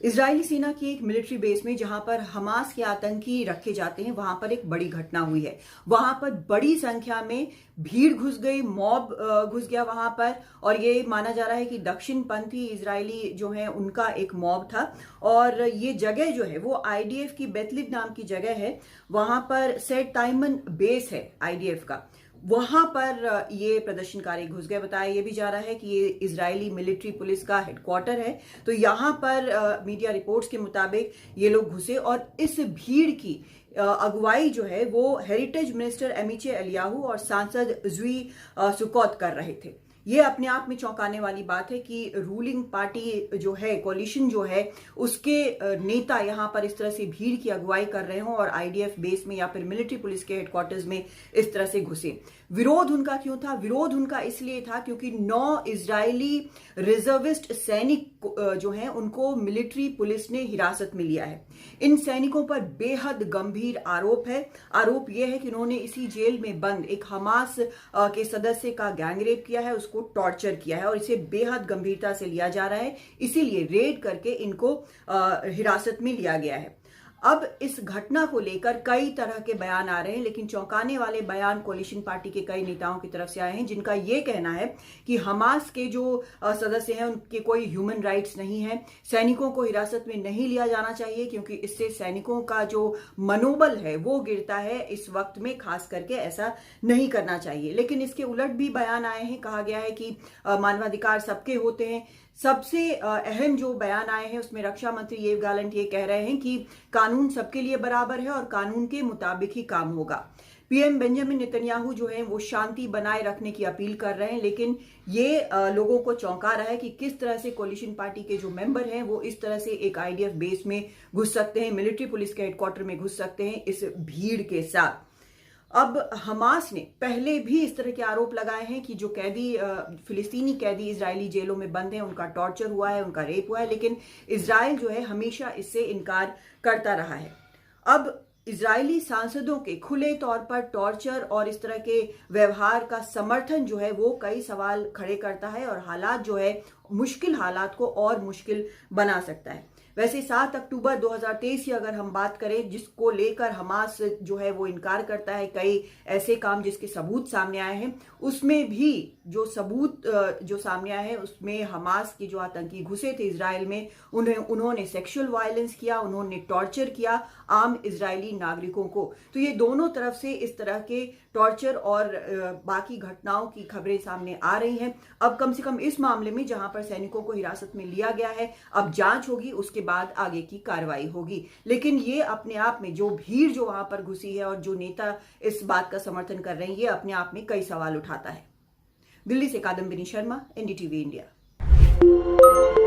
Israeli सेना की एक मिलिट्री बेस में जहां पर हमास के आतंकी रखे जाते हैं, वहां पर एक बड़ी घटना हुई है। वहां पर बड़ी संख्या में भीड़ घुस गई, मॉब घुस गया वहां पर, और ये माना जा रहा है कि दक्षिणपंथी इजरायली जो है उनका एक मॉब था। और ये जगह जो है वो आईडीएफ की बेतलिब नाम की जगह है। वहां पर सेट टाइमन बेस है आईडीएफ का, वहां पर ये प्रदर्शनकारी घुस गए। बताया ये भी जा रहा है कि ये इजरायली मिलिट्री पुलिस का हेडक्वार्टर है। तो यहां पर मीडिया रिपोर्ट्स के मुताबिक ये लोग घुसे और इस भीड़ की अगुवाई जो है वो हेरिटेज मिनिस्टर एमिचे एलियाहू और सांसद जुई सुकौत कर रहे थे। ये अपने आप में चौंकाने वाली बात है कि रूलिंग पार्टी जो है, कोalition जो है, उसके नेता यहां पर इस तरह से भीड़ की अगुवाई कर रहे हों और आईडीएफ बेस में या फिर मिलिट्री पुलिस के हेडक्वार्टर्स में इस तरह से घुसे। विरोध उनका क्यों था? विरोध उनका इसलिए था क्योंकि 9 इजरायली रिजर्विस्ट सैनिक जो हैं उनको मिलिट्री पुलिस ने हिरासत में लिया है। इन सैनिकों पर बेहद गंभीर आरोप है। आरोप यह है कि उन्होंने इसी जेल में बंद एक हमास के सदस्य का गैंगरेप किया है, उसको टॉर्चर किया है और इसे बेहद गंभीरता से लिया जा रहा है। इसीलिए रेड करके इनको हिरासत में लिया गया है। अब इस घटना को लेकर कई तरह के बयान आ रहे हैं, लेकिन चौंकाने वाले बयान कोalition पार्टी के कई नेताओं की तरफ से आए हैं, जिनका ये कहना है कि हमास के जो सदस्य हैं उनके कोई ह्यूमन राइट्स नहीं है, सैनिकों को हिरासत में नहीं लिया जाना चाहिए क्योंकि इससे सैनिकों का जो मनोबल है वो गिरता है। इस वक्त में खास करके ऐसा नहीं करना चाहिए। लेकिन इसके उलट भी बयान आए हैं। कहा गया है कि मानवाधिकार सबके होते हैं। सबसे अहम जो बयान आए हैं उसमें रक्षा मंत्री योव गैलेंट ये कह रहे हैं कि कानून सबके लिए बराबर है और कानून के मुताबिक ही काम होगा। पीएम बेंजामिन नेतन्याहू जो है वो शांति बनाए रखने की अपील कर रहे हैं, लेकिन ये लोगों को चौंका रहा है कि किस तरह से कोalition पार्टी के जो मेंबर हैं वो इस तरह से एक आईडीएफ बेस में घुस सकते हैं, मिलिट्री पुलिस के हेडक्वार्टर में घुस सकते हैं इस भीड़ के साथ। अब हमास ने पहले भी इस तरह के आरोप लगाए हैं कि जो कैदी फिलिस्तीनी कैदी इजरायली जेलों में बंद हैं उनका टॉर्चर हुआ है, उनका रेप हुआ है, लेकिन इजराइल जो है हमेशा इससे इनकार करता रहा है। अब इजरायली सांसदों के खुले तौर पर टॉर्चर और इस तरह के व्यवहार का समर्थन जो है वो कई सवाल खड़े करता है और हालात जो है मुश्किल हालात को और मुश्किल बना सकता है। वैसे 7 अक्टूबर 2023 की अगर हम बात करें, जिसको लेकर हमास जो है वो इनकार करता है, कई ऐसे काम जिसके सबूत सामने आए हैं, उसमें भी जो सबूत जो सामने आए हैं उसमें हमास के जो आतंकी घुसे थे इजराइल में, उन्होंने सेक्सुअल वायलेंस किया, उन्होंने टॉर्चर किया आम इजरायली नागरिकों को। तो ये दोनों तरफ से इस तरह के टॉर्चर और बाकी घटनाओं की खबरें सामने आ रही हैं। अब कम से कम इस मामले में जहां पर सैनिकों को हिरासत में लिया गया है, अब जांच होगी, उसके बाद आगे की कार्रवाई होगी। लेकिन ये अपने आप में जो भीड़ जो वहां पर घुसी है और जो नेता इस बात का समर्थन कर रहे हैं, ये अपने आप में कई सवाल उठाता है। दिल्ली से कादम्बिनी शर्मा, एनडीटीवी इंडिया।